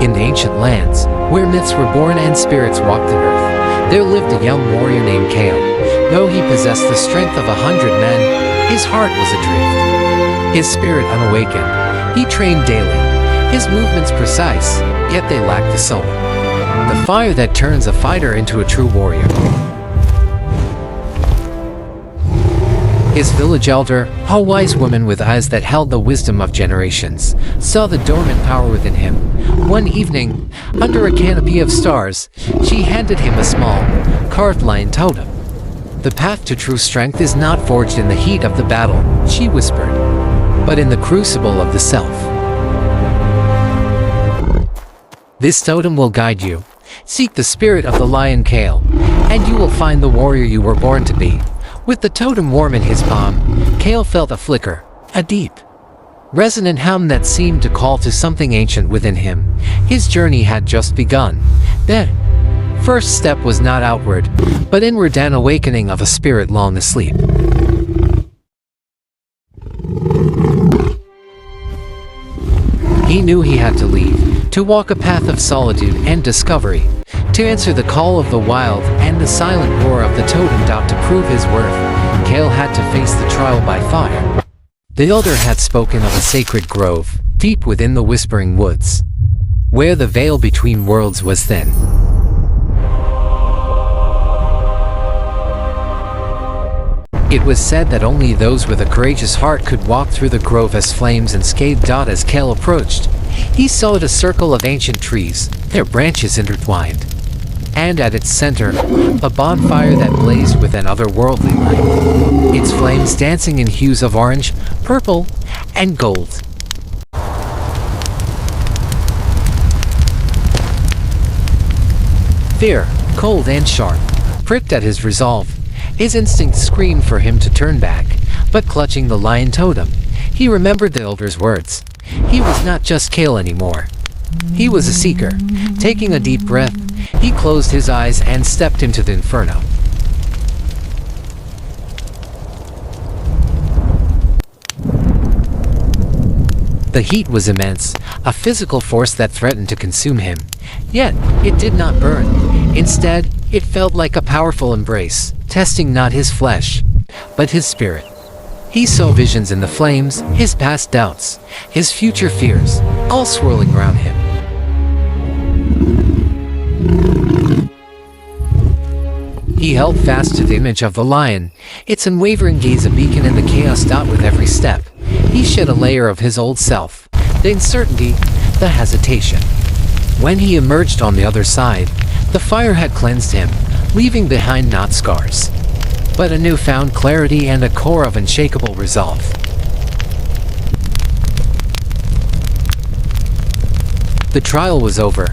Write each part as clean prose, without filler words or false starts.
In the ancient lands, where myths were born and spirits walked the earth, there lived a young warrior named Kale. Though he possessed the strength of 100 men, his heart was adrift, his spirit unawakened. He trained daily, his movements precise, yet they lacked the soul. The fire that turns a fighter into a true warrior. His village elder, a wise woman with eyes that held the wisdom of generations, saw the dormant power within him. One evening, under a canopy of stars, she handed him a small, carved lion totem. "The path to true strength is not forged in the heat of the battle," she whispered, "but in the crucible of the self. This totem will guide you. Seek the spirit of the lion Kale, and you will find the warrior you were born to be." With the totem warm in his palm, Kale felt a flicker, a deep, resonant hum that seemed to call to something ancient within him. His journey had just begun. The first step was not outward, but inward, an awakening of a spirit long asleep. He knew he had to leave, to walk a path of solitude and discovery, to answer the call of the wild and the silent roar of the totem. To prove his worth, Kale had to face the trial by fire. The elder had spoken of a sacred grove, deep within the whispering woods, where the veil between worlds was thin. It was said that only those with a courageous heart could walk through the grove as flames unscathed. As Kale approached, he saw a circle of ancient trees, their branches intertwined, and at its center, a bonfire that blazed with an otherworldly light, its flames dancing in hues of orange, purple, and gold. Fear, cold and sharp, pricked at his resolve. His instinct screamed for him to turn back, but clutching the lion totem, he remembered the elder's words. He was not just Kale anymore. He was a seeker. Taking a deep breath, he closed his eyes and stepped into the inferno. The heat was immense, a physical force that threatened to consume him. Yet, it did not burn. Instead, it felt like a powerful embrace, testing not his flesh, but his spirit. He saw visions in the flames, his past doubts, his future fears, all swirling around him. He held fast to the image of the lion, its unwavering gaze a beacon in the chaos. With every step, he shed a layer of his old self, the uncertainty, the hesitation. When he emerged on the other side, the fire had cleansed him, leaving behind not scars, but a newfound clarity and a core of unshakable resolve. The trial was over,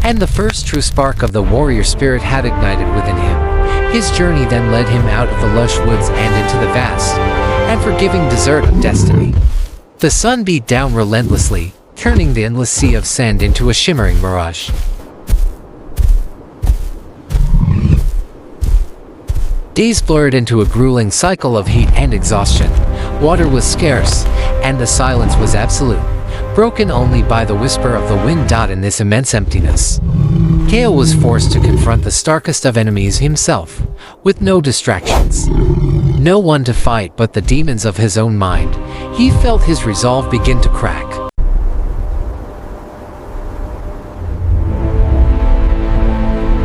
and the first true spark of the warrior spirit had ignited within him. His journey then led him out of the lush woods and into the vast and forgiving desert of destiny. The sun beat down relentlessly, turning the endless sea of sand into a shimmering mirage. Days blurred into a grueling cycle of heat and exhaustion. Water was scarce, and the silence was absolute, broken only by the whisper of the wind. In this immense emptiness, Kale was forced to confront the starkest of enemies, himself, with no distractions. No one to fight but the demons of his own mind. He felt his resolve begin to crack.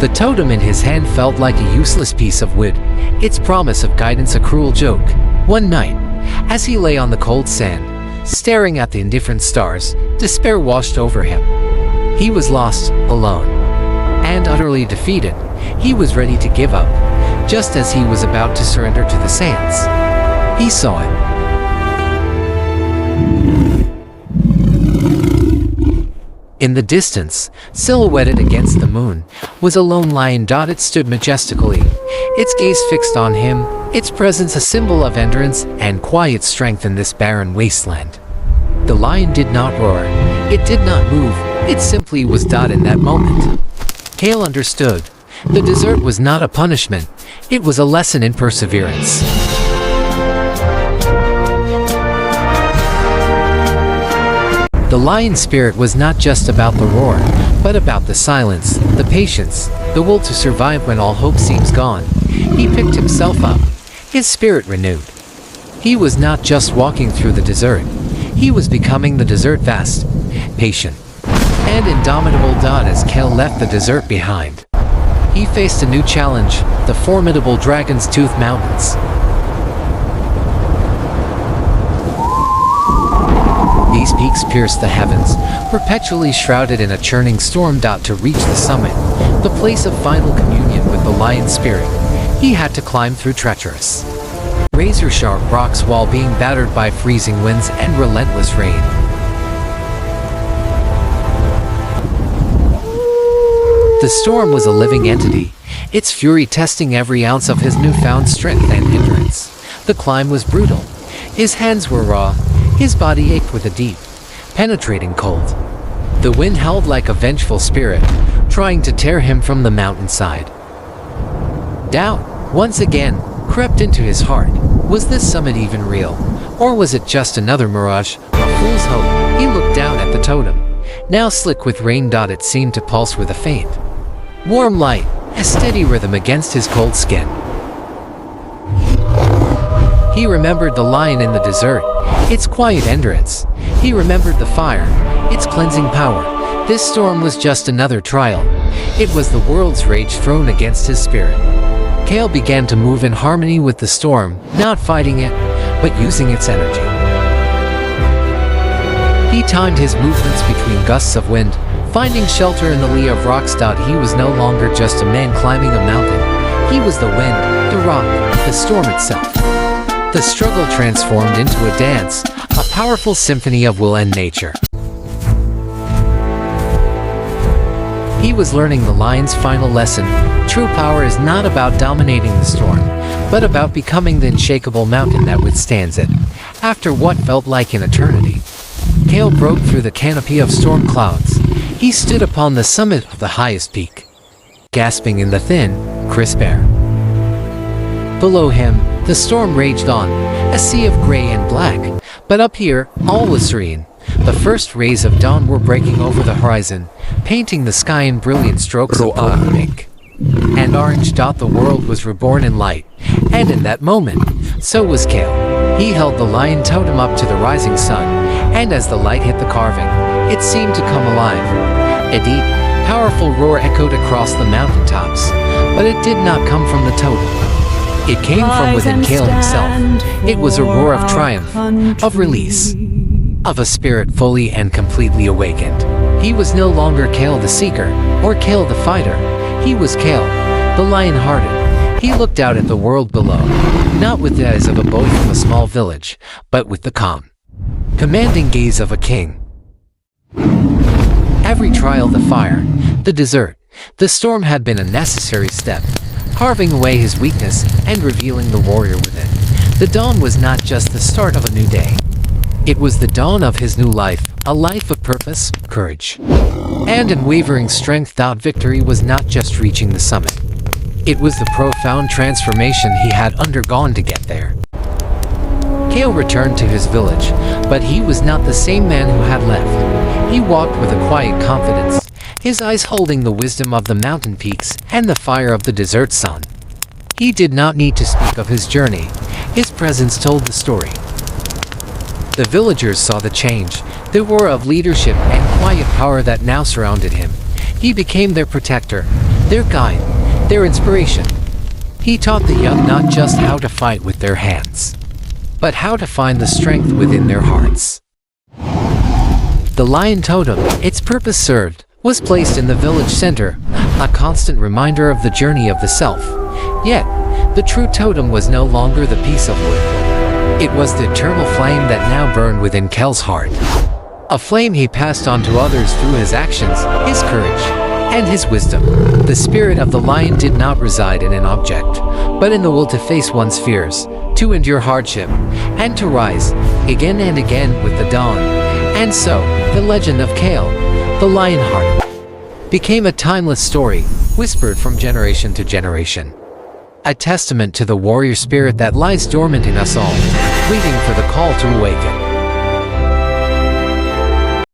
The totem in his hand felt like a useless piece of wood, its promise of guidance a cruel joke. One night, as he lay on the cold sand, staring at the indifferent stars, despair washed over him. He was lost, alone, and utterly defeated. He was ready to give up, just as he was about to surrender to the sands. He saw it. In the distance, silhouetted against the moon, was a lone lion. It stood majestically, its gaze fixed on him, its presence a symbol of endurance and quiet strength in this barren wasteland. The lion did not roar, it did not move, it simply was. In that moment, Kale understood. The desert was not a punishment, it was a lesson in perseverance. The lion spirit was not just about the roar, but about the silence, the patience, the will to survive when all hope seems gone. He picked himself up, his spirit renewed. He was not just walking through the desert. He was becoming the desert vast, patient, and indomitable. As Kale left the desert behind, he faced a new challenge, the formidable Dragon's Tooth Mountains. These peaks pierced the heavens, perpetually shrouded in a churning storm. To reach the summit, the place of final communion with the lion spirit, he had to climb through treacherous, razor-sharp rocks while being battered by freezing winds and relentless rain. The storm was a living entity, its fury testing every ounce of his newfound strength and endurance. The climb was brutal. His hands were raw, his body ached with a deep, penetrating cold. The wind howled like a vengeful spirit, trying to tear him from the mountainside. Doubt, once again, crept into his heart. Was this summit even real? Or was it just another mirage, a fool's hope? He looked down at the totem, now slick with rain. It seemed to pulse with a faint, warm light, a steady rhythm against his cold skin. He remembered the lion in the desert, its quiet endurance. He remembered the fire, its cleansing power. This storm was just another trial. It was the world's rage thrown against his spirit. Kale began to move in harmony with the storm, not fighting it, but using its energy. He timed his movements between gusts of wind, finding shelter in the lee of rocks. He was no longer just a man climbing a mountain. He was the wind, the rock, the storm itself. The struggle transformed into a dance, a powerful symphony of will and nature. He was learning the lion's final lesson. True power is not about dominating the storm, but about becoming the unshakable mountain that withstands it. After what felt like an eternity, Kale broke through the canopy of storm clouds. He stood upon the summit of the highest peak, gasping in the thin, crisp air. Below him, the storm raged on, a sea of gray and black, but up here, all was serene. The first rays of dawn were breaking over the horizon, painting the sky in brilliant strokes of purple, pink, and orange. The world was reborn in light, and in that moment, so was Kale. He held the lion totem up to the rising sun, and as the light hit the carving, it seemed to come alive. A deep, powerful roar echoed across the mountaintops, but it did not come from the totem. It came from within Kale himself. It was a roar of triumph, of release, of a spirit fully and completely awakened. He was no longer Kale the seeker, or Kale the fighter. He was Kale, the lion-hearted. He looked out at the world below, not with the eyes of a boy from a small village, but with the calm, commanding gaze of a king. Every trial, the fire, the desert, the storm had been a necessary step, carving away his weakness and revealing the warrior within. The dawn was not just the start of a new day. It was the dawn of his new life, a life of purpose, courage, and unwavering strength. Victory was not just reaching the summit. It was the profound transformation he had undergone to get there. Kale returned to his village, but he was not the same man who had left. He walked with a quiet confidence, his eyes holding the wisdom of the mountain peaks and the fire of the desert sun. He did not need to speak of his journey. His presence told the story. The villagers saw the change, the aura of leadership and quiet power that now surrounded him. He became their protector, their guide, their inspiration. He taught the young not just how to fight with their hands, but how to find the strength within their hearts. The lion totem, its purpose served, was placed in the village center, a constant reminder of the journey of the self. Yet, the true totem was no longer the piece of wood. It was the eternal flame that now burned within Kale's heart. A flame he passed on to others through his actions, his courage, and his wisdom. The spirit of the lion did not reside in an object, but in the will to face one's fears, to endure hardship, and to rise, again and again with the dawn. And so, the legend of Kale, the Lionhearted, became a timeless story, whispered from generation to generation. A testament to the warrior spirit that lies dormant in us all, waiting for the call to awaken.